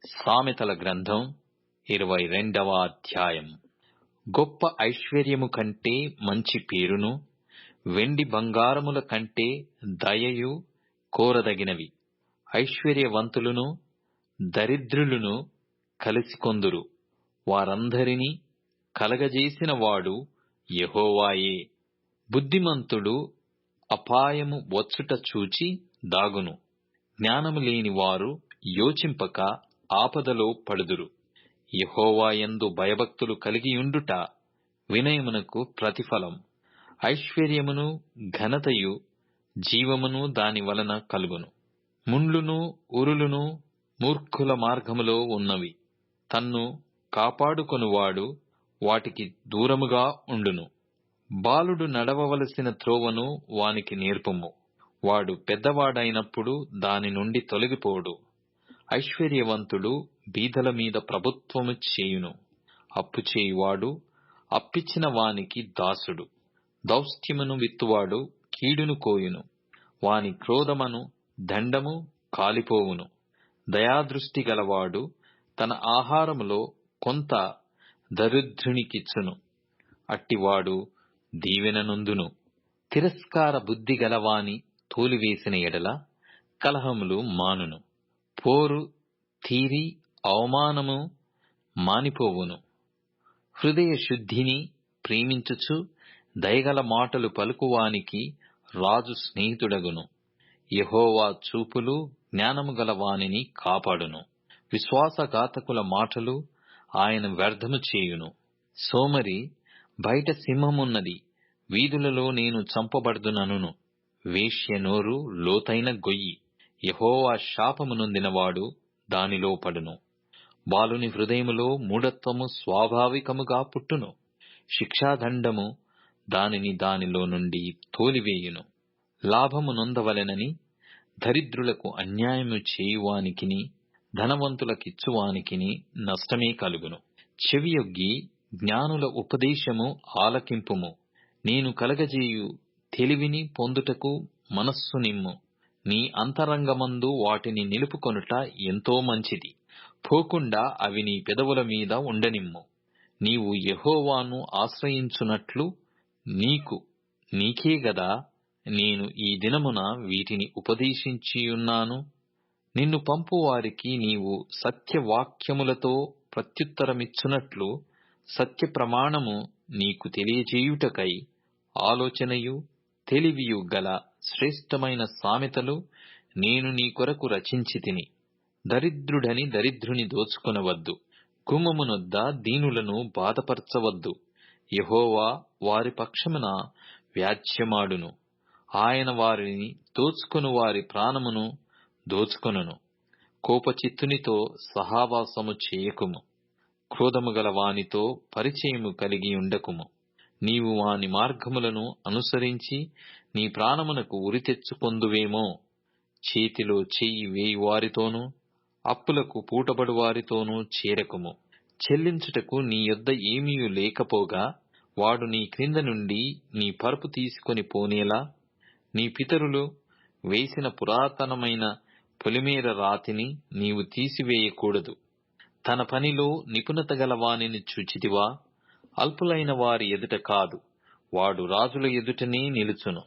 సామెతల గ్రంథం 22వ అధ్యాయం. గొప్ప ఐశ్వర్యము కంటే మంచి పేరును, వెండి బంగారముల కంటే దయయు కోరదగినవి. ఐశ్వర్యవంతులును దరిద్రులును కలిసి కొందురు, వారందరినీ కలగజేసిన వాడు యెహోవాయే. బుద్ధిమంతుడు అపాయము వచ్చుట చూచి దాగును, జ్ఞానము లేని వారు యోచింపక ఆపదలో పడుదురు. యెహోవా యందు భయభక్తులు కలిగియుండుట వినయమునకు ప్రతిఫలం. ఐశ్వర్యమును ఘనతయు జీవమును దాని వలన కలుగును. ముండ్లును ఉరులును మూర్ఖుల మార్గములో ఉన్నవి, తన్ను కాపాడుకొనువాడు వాటికి దూరముగా ఉండును. బాలుడు నడవవలసిన త్రోవను వానికి నేర్పుము, వాడు పెద్దవాడైనప్పుడు దాని నుండి తొలగిపోడు. ఐశ్వర్యవంతుడు బీదల మీద ప్రభుత్వము చేయును, అప్పు చేయువాడు అప్పిచ్చిన వానికి దాసుడు. దౌష్ట్యమును విత్తువాడు కీడును కోయును, వాని క్రోధమను దండము కాలిపోవును. దయాదృష్టి గలవాడు తన ఆహారములో కొంత దరిద్రునికిచ్చును, అట్టివాడు దీవెన నొందును. తిరస్కార బుద్ధి గలవాని తోలివేసిన ఎడల కలహములు మానును. పోరు తీరి అవమానము మానిపోవును. హృదయ శుద్ధిని ప్రేమించుచు దయగల మాటలు పలుకువానికి రాజు స్నేహితుడగును. యెహోవా చూపులు జ్ఞానము గల వానిని కాపాడును, విశ్వాసఘాతకుల మాటలు ఆయన వ్యర్థము చేయును. సోమరి బయట సింహమున్నది, వీధులలో నేను చంపబడుదుననును. వేశ్య నోరు లోతైన గొయ్యి, యెహోవా శాపము నొందినవాడు దానిలో పడును. బాలుని హృదయములో మూఢత్వము స్వాభావికముగా పుట్టును, శిక్షాదండము దానిని దానిలో నుండి తోలివేయును. లాభము నొందవలెనని దరిద్రులకు అన్యాయము చేయువానికిని ధనవంతులకిచ్చువానికిని నష్టమే కలుగును. చెవియొగ్గి జ్ఞానుల ఉపదేశము ఆలకింపుము, నేను కలగజేయు తెలివిని పొందుటకు మనస్సు నిమ్ము. నీ అంతరంగమందు వాటిని నిలుపుకొనుట ఎంతో మంచిది, పోకుండా అవి నీ పెదవుల మీద ఉండనిమ్ము. నీవు యెహోవాను ఆశ్రయించునట్లు నీకే గదా నేను ఈ దినమున వీటిని ఉపదేశించియున్నాను. నిన్ను పంపువారికి నీవు సత్యవాక్యములతో ప్రత్యుత్తరమిచ్చునట్లు సత్య ప్రమాణము నీకు తెలియజేయుటకై ఆలోచనయు తెలివియు గల శ్రేష్టమైన సామెతలు నేను నీ కొరకు రచించితిని. దరిద్రుడని దరిద్రుని దోచుకొనవద్దు, గుమ్మమునొద్ద దీనులను బాధపరచవద్దు. యెహోవా వారి పక్షమున వ్యాజ్యమాడును, ఆయన వారిని దోచుకొను వారి ప్రాణమును దోచుకొనును. కోపచిత్తునితో సహవాసము చేయకుము, క్రోధము గల వానితో పరిచయము కలిగి ఉండకుము. నీవు వాని మార్గములను అనుసరించి నీ ప్రాణమునకు ఉరి తెచ్చుకొందువేమో. చేతిలో చెయ్యి వేయువారితోనూ అప్పులకు పూటబడు వారితోనూ చేరకుము. చెల్లించుటకు నీ యొద్ద ఏమీయు లేకపోగా వాడు నీ క్రింద నుండి నీ పరుపు తీసుకొని పోనేలా నీ పితరులు వేసిన పురాతనమైన పొలిమేర రాతిని నీవు తీసివేయకూడదు. తన పనిలో నిపుణత గల వానిని చూచితివా? అల్పులైన వారి ఎదుట కాదు, వాడు రాజుల ఎదుటనే నిలుచును.